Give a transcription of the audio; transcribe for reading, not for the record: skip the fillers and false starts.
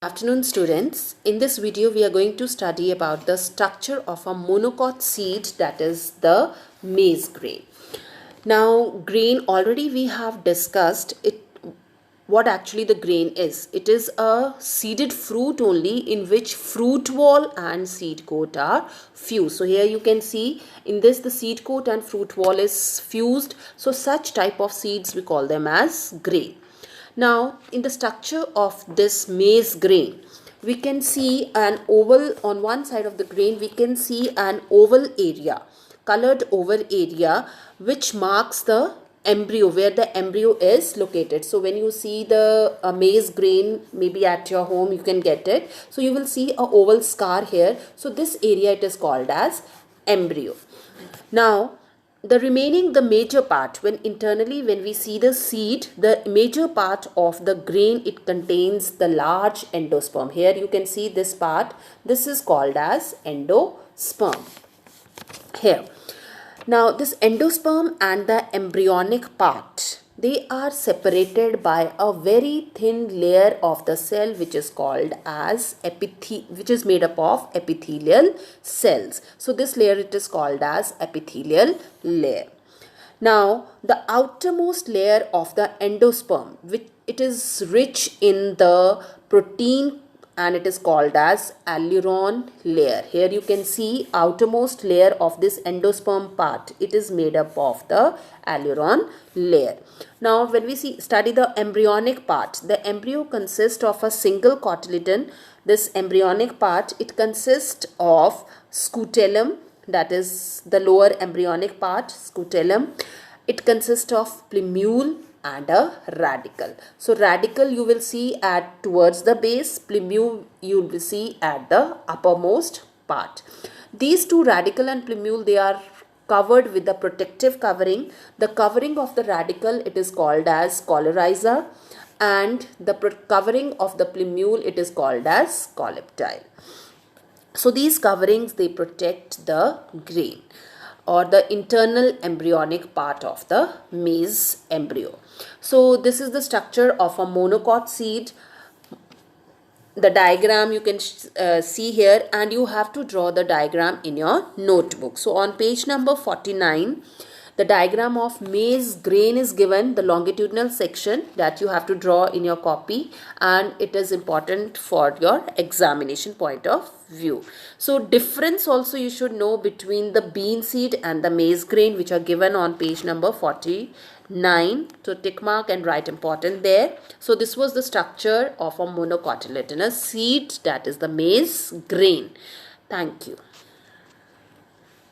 Afternoon students, in this video we are going to study about the structure of a monocot seed, that is the maize grain. Now grain, already we have discussed it, what actually the grain is. It is a seeded fruit only in which fruit wall and seed coat are fused. So here you can see in this the seed coat and fruit wall is fused. So such type of seeds we call them as grain. Now, in the structure of this maize grain, we can see an oval on one side of the grain. We can see an oval area, colored oval area, which marks the embryo, where the embryo is located. So when you see the maize grain, maybe at your home you can get it. So you will see a oval scar here. So this area it is called as embryo. Now the major part, when we see the seed, the major part of the grain, it contains the large endosperm. Here you can see this part, this is called as endosperm here. Now this endosperm and the embryonic part, they are separated by a very thin layer of the cell which is called as which is made up of epithelial cells. So this layer it is called as epithelial layer. Now the outermost layer of the endosperm, which it is rich in the protein, and it is called as aleurone layer. Here you can see outermost layer of this endosperm part, it is made up of the aleurone layer. Now when we study the embryonic part, the embryo consists of a single cotyledon. This embryonic part, it consists of scutellum, that is the lower embryonic part, scutellum. It consists of plumule and a radicle. So radicle you will see at towards the base, plumule you will see at the uppermost part. These two, radicle and plumule, they are covered with the protective covering. The covering of the radicle, it is called as coryza, and the covering of the plumule, it is called as coleoptile. So these coverings, they protect the grain or the internal embryonic part of the maize embryo. So this is the structure of a monocot seed. The diagram you can see here, and you have to draw the diagram in your notebook. So on page number 49, the diagram of maize grain is given, the longitudinal section that you have to draw in your copy, and it is important for your examination point of view. So difference also you should know between the bean seed and the maize grain, which are given on page number 49. So tick mark and write important there. So this was the structure of a monocotyledonous seed, that is the maize grain. Thank you.